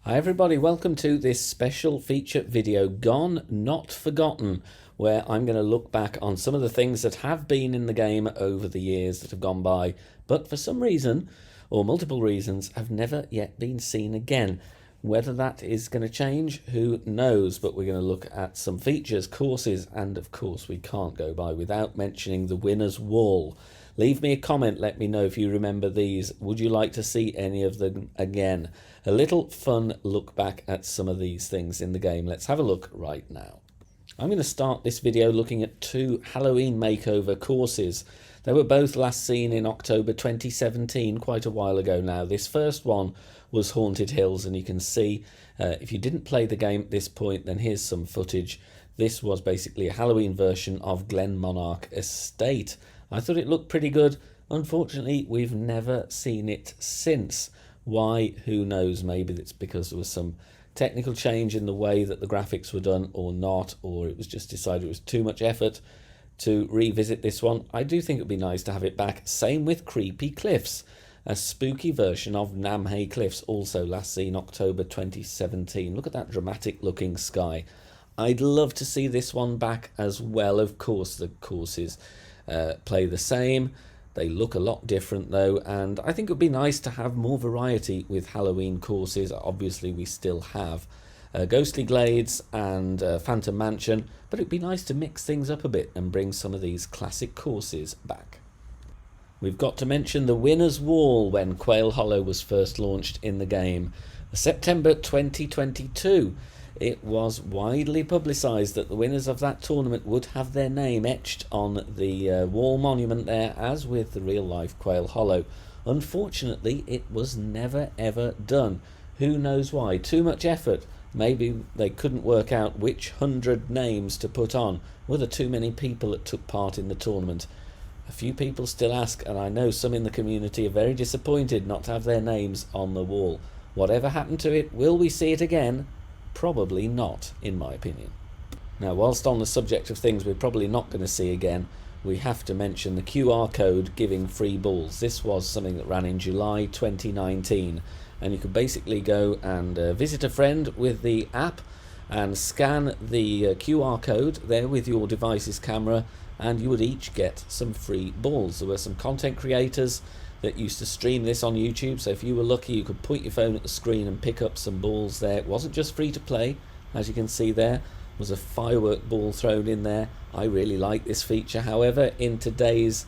Hi everybody, welcome to this special feature video, Gone Not Forgotten, where I'm going to look back on some of the things that have been in the game over the years that have gone by, but for some reason, or multiple reasons, have never yet been seen again. Whether that is going to change, who knows, but we're going to look at some features, courses, and of course we can't go by without mentioning the winner's wall. Leave me a comment, let me know if you remember these. Would you like to see any of them again? A little fun look back at some of these things in the game. Let's have a look right now. I'm going to start this video looking at two Halloween makeover courses. They were both last seen in October 2017, quite a while ago now. This first one was Haunted Hills, and you can see, if you didn't play the game at this point, then here's some footage. This was basically a Halloween version of Glen Monarch Estate. I thought it looked pretty good. Unfortunately, we've never seen it since. Why? Who knows? Maybe it's because there was some technical change in the way that the graphics were done or not, or it was just decided it was too much effort to revisit this one. I do think it would be nice to have it back. Same with Creepy Cliffs, a spooky version of Namhay Cliffs, also last seen October 2017. Look at that dramatic looking sky. I'd love to see this one back as well. Of course, the courses play the same. They look a lot different though, and I think it would be nice to have more variety with Halloween courses. Obviously we still have Ghostly Glades and Phantom Mansion, but it'd be nice to mix things up a bit and bring some of these classic courses back. We've got to mention the Winner's Wall when Quail Hollow was first launched in the game. September 2022. It was widely publicised that the winners of that tournament would have their name etched on the wall monument there, as with the real-life Quail Hollow. Unfortunately, it was never ever done. Who knows why? Too much effort. Maybe they couldn't work out which 100 names to put on. Were there too many people that took part in the tournament? A few people still ask, and I know some in the community are very disappointed not to have their names on the wall. Whatever happened to it? Will we see it again? Probably not, in my opinion. Now, whilst on the subject of things we're probably not going to see again, we have to mention the QR code giving free balls. This was something that ran in July 2019, and you could basically go and visit a friend with the app and scan the QR code there with your device's camera, and you would each get some free balls. There were some content creators that used to stream this on YouTube, so if you were lucky you could point your phone at the screen and pick up some balls there. It wasn't just free to play, as you can see there was a firework ball thrown in there. I really like this feature. However, in today's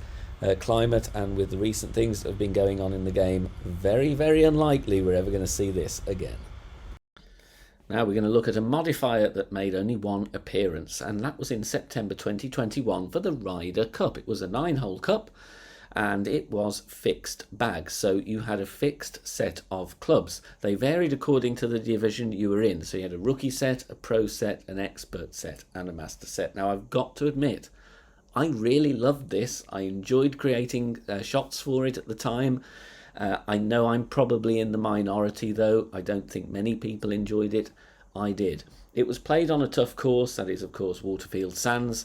climate and with the recent things that have been going on in the game, very unlikely we're ever going to see this again. Now we're going to look at a modifier that made only one appearance, and that was in September 2021 for the Ryder Cup. It was a 9-hole cup, and it was fixed bags, so you had a fixed set of clubs. They varied according to the division you were in, so you had a rookie set, a pro set, an expert set, and a master set. Now I've got to admit, I really loved this. I enjoyed creating shots for it at the time. I know I'm probably in the minority though. I don't think many people enjoyed it. I did. It was played on a tough course, that is of course Waterfield Sands.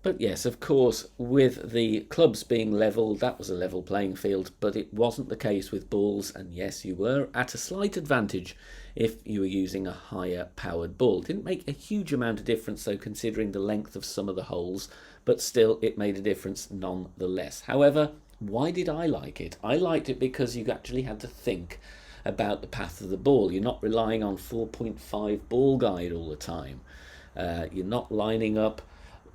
But yes, of course, with the clubs being level, that was a level playing field, but it wasn't the case with balls, and yes, you were at a slight advantage if you were using a higher powered ball. It didn't make a huge amount of difference though, considering the length of some of the holes, but still it made a difference nonetheless. However, why did I like it? I liked it because you actually had to think about the path of the ball. You're not relying on 4.5 ball guide all the time. You're not lining up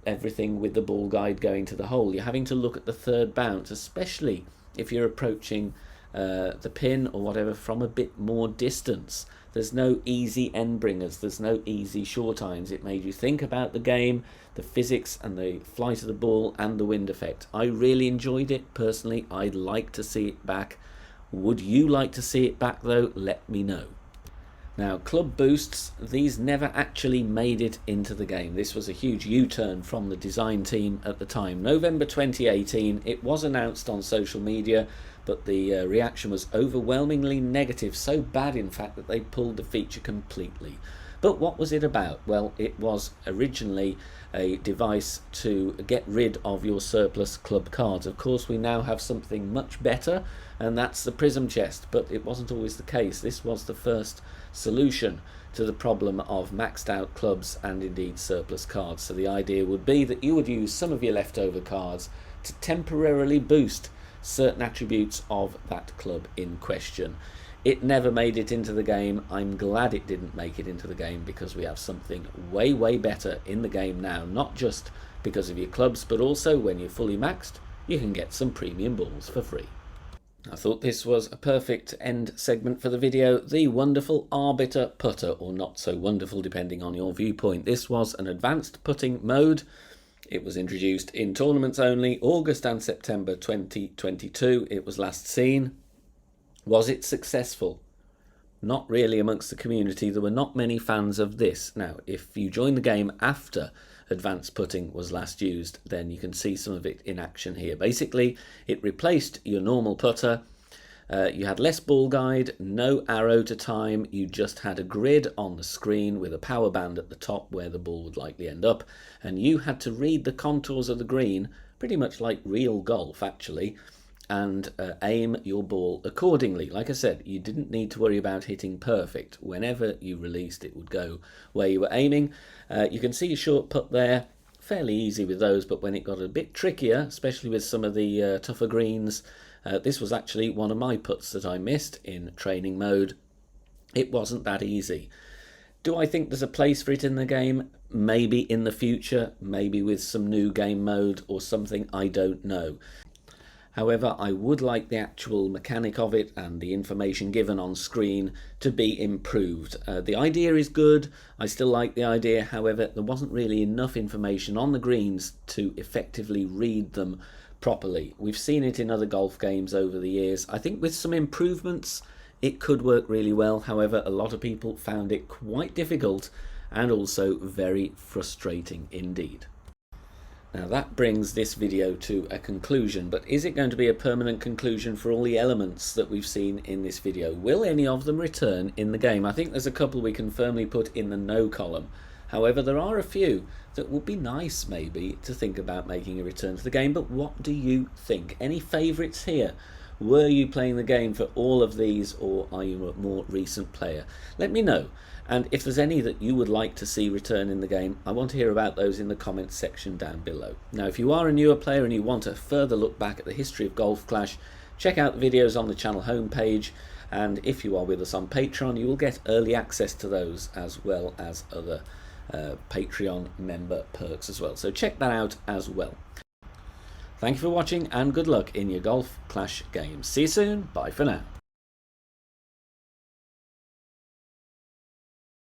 everything with the ball guide going to the hole. You're having to look at the third bounce, especially if you're approaching the pin or whatever from a bit more distance. There's no easy end bringers, there's no easy short irons. It made you think about the game, the physics and the flight of the ball and the wind effect. I really enjoyed it personally. I'd like to see it back. Would you like to see it back though? Let me know. Now, club boosts, these never actually made it into the game. This was a huge U-turn from the design team at the time. November 2018, it was announced on social media, but the reaction was overwhelmingly negative, so bad in fact that they pulled the feature completely. But what was it about? Well, it was originally a device to get rid of your surplus club cards. Of course, we now have something much better, and that's the prism chest, but it wasn't always the case. This was the first solution to the problem of maxed out clubs and indeed surplus cards. So the idea would be that you would use some of your leftover cards to temporarily boost certain attributes of that club in question. It never made it into the game. I'm glad it didn't make it into the game, because we have something way, way better in the game now, not just because of your clubs, but also when you're fully maxed, you can get some premium balls for free. I thought this was a perfect end segment for the video. The wonderful Arbiter putter, or not so wonderful depending on your viewpoint. This was an advanced putting mode. It was introduced in tournaments only, August and September 2022. It was last seen. Was it successful? Not really amongst the community. There were not many fans of this. Now, if you join the game after advanced putting was last used, then you can see some of it in action here. Basically, it replaced your normal putter. You had less ball guide, no arrow to time. You just had a grid on the screen with a power band at the top where the ball would likely end up, and you had to read the contours of the green, pretty much like real golf actually, and aim your ball accordingly. Like I said, you didn't need to worry about hitting perfect. Whenever you released, it would go where you were aiming. You can see a short putt there, fairly easy with those, but when it got a bit trickier, especially with some of the tougher greens, this was actually one of my putts that I missed in training mode. It wasn't that easy. Do I think there's a place for it in the game? Maybe in the future, maybe with some new game mode or something, I don't know. However, I would like the actual mechanic of it and the information given on screen to be improved. The idea is good. I still like the idea. However, there wasn't really enough information on the greens to effectively read them properly. We've seen it in other golf games over the years. I think with some improvements, it could work really well. However, a lot of people found it quite difficult and also very frustrating indeed. Now that brings this video to a conclusion, but is it going to be a permanent conclusion for all the elements that we've seen in this video? Will any of them return in the game? I think there's a couple we can firmly put in the no column. However, there are a few that would be nice maybe to think about making a return to the game, but what do you think? Any favourites here? Were you playing the game for all of these, or are you a more recent player? Let me know. And if there's any that you would like to see return in the game, I want to hear about those in the comments section down below. Now, if you are a newer player and you want a further look back at the history of Golf Clash, check out the videos on the channel homepage. And if you are with us on Patreon, you will get early access to those as well as other Patreon member perks as well. So check that out as well. Thank you for watching and good luck in your Golf Clash games. See you soon. Bye for now.